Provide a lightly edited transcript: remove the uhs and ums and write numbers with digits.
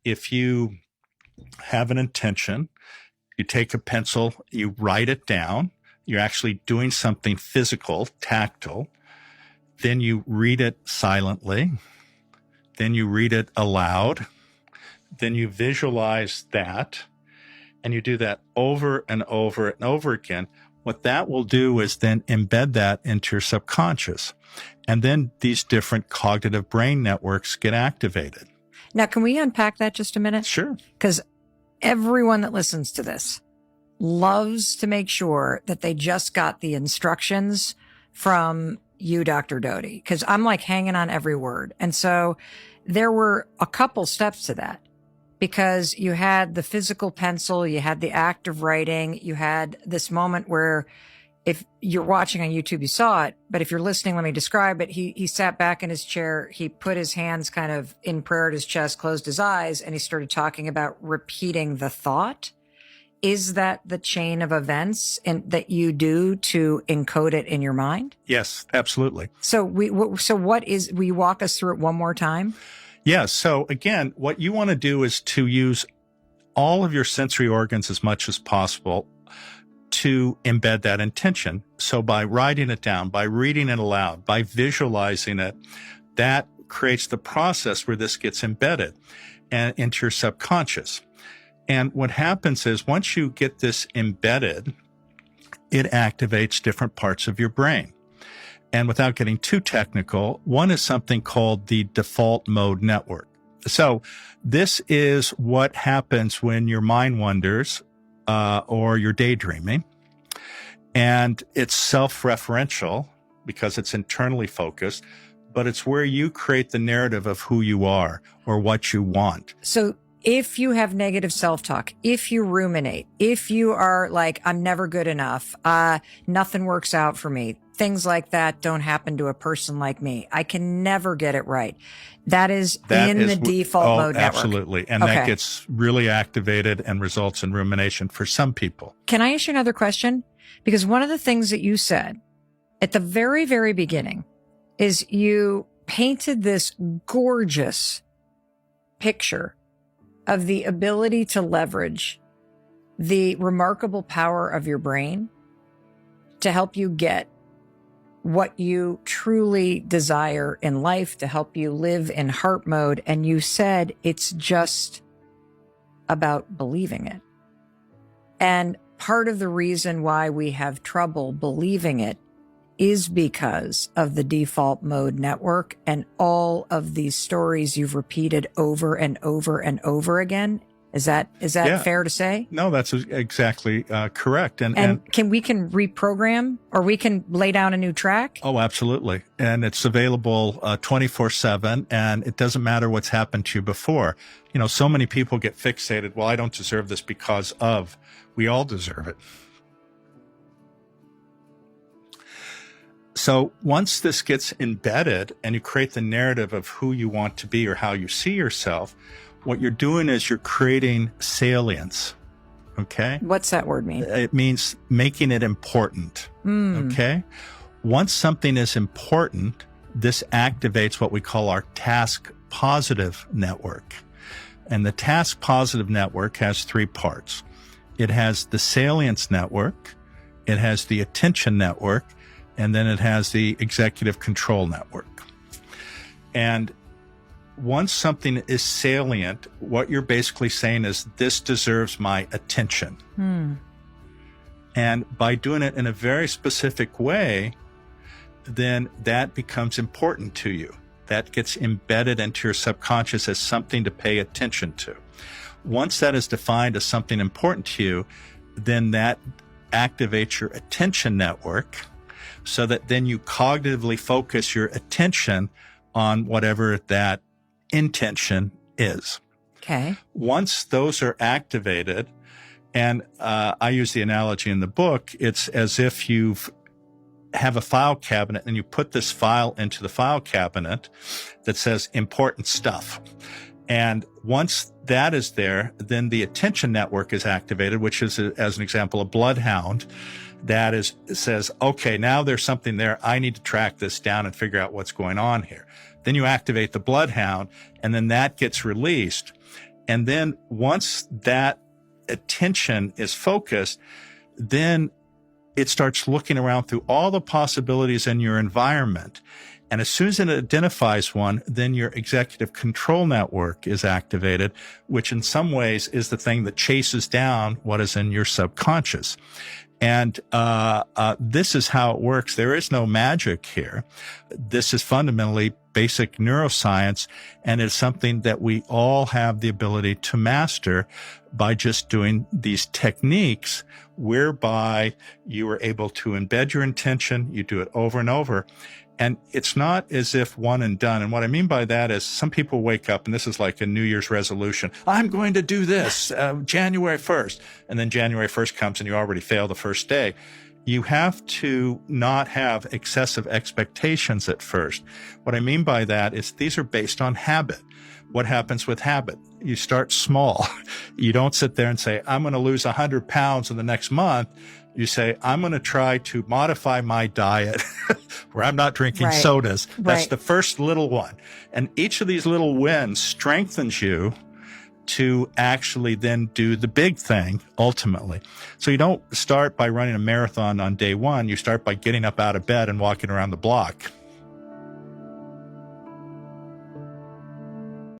if you have an intention, you take a pencil, you write it down, you're actually doing something physical, tactile, then you read it silently, then you read it aloud, then you visualize that, and you do that over and over and over again. What that will do is then embed that into your subconscious. And then these different cognitive brain networks get activated. Now, can we unpack that just a minute? Sure. Because everyone that listens to this loves to make sure that they just got the instructions from you, Dr. Doty, because I'm like hanging on every word. And so there were a couple steps to that, because you had the physical pencil, you had the act of writing, you had this moment where, if you're watching on YouTube, you saw it, but if you're listening, let me describe it. He sat back in his chair, he put his hands kind of in prayer at his chest, closed his eyes, and he started talking about repeating the thought. Is that the chain of events that you do to encode it in your mind? Yes, absolutely. So will you walk us through it one more time? Yeah. So again, what you want to do is to use all of your sensory organs as much as possible to embed that intention. So by writing it down, by reading it aloud, by visualizing it, that creates the process where this gets embedded and into your subconscious. And what happens is, once you get this embedded, it activates different parts of your brain. And without getting too technical, one is something called the default mode network. So this is what happens when your mind wanders or you're daydreaming. And it's self-referential because it's internally focused, but it's where you create the narrative of who you are or what you want. So if you have negative self-talk, if you ruminate, if you are like, I'm never good enough, nothing works out for me, things like that don't happen to a person like me, I can never get it right. That is the default mode network. Absolutely. And that gets really activated and results in rumination for some people. Can I ask you another question? Because one of the things that you said at the very, very beginning is you painted this gorgeous picture of the ability to leverage the remarkable power of your brain to help you get what you truly desire in life, to help you live in heart mode. And you said it's just about believing it. And part of the reason why we have trouble believing it is because of the default mode network and all of these stories you've repeated over and over and over again. Is that fair to say? No, that's exactly correct. And we can reprogram, or we can lay down a new track? Oh, absolutely. And it's available 24/7, and it doesn't matter what's happened to you before. You know, so many people get fixated. Well, I don't deserve this because of. We all deserve it. So once this gets embedded and you create the narrative of who you want to be or how you see yourself, what you're doing is you're creating salience. Okay? What's that word mean? It means making it important. Okay? Once something is important, this activates what we call our task positive network. And the task positive network has three parts. It has the salience network, it has the attention network, and then it has the executive control network. And once something is salient, what you're basically saying is, this deserves my attention. And by doing it in a very specific way, then that becomes important to you. That gets embedded into your subconscious as something to pay attention to. Once that is defined as something important to you, then that activates your attention network, so that then you cognitively focus your attention on whatever that intention is. Okay. Once those are activated, and I use the analogy in the book, it's as if you have a file cabinet and you put this file into the file cabinet that says important stuff. And once that is there, then the attention network is activated, which is, as an example, a bloodhound that says, okay, now there's something there. I need to track this down and figure out what's going on here. Then you activate the bloodhound, and then that gets released. And then once that attention is focused, then it starts looking around through all the possibilities in your environment. And as soon as it identifies one, then your executive control network is activated, which in some ways is the thing that chases down what is in your subconscious. And this is how it works. There is no magic here. This is fundamentally basic neuroscience, and it's something that we all have the ability to master by just doing these techniques whereby you are able to embed your intention. You do it over and over. And it's not as if one and done. And what I mean by that is some people wake up, and this is like a New Year's resolution. I'm going to do this January 1st. And then January 1st comes and you already fail the first day. You have to not have excessive expectations at first. What I mean by that is these are based on habit. What happens with habit? You start small. You don't sit there and say, I'm going to lose 100 pounds in the next month. You say, I'm going to try to modify my diet where I'm not drinking sodas. That's the first little one. And each of these little wins strengthens you to actually then do the big thing ultimately. So you don't start by running a marathon on day one. You start by getting up out of bed and walking around the block.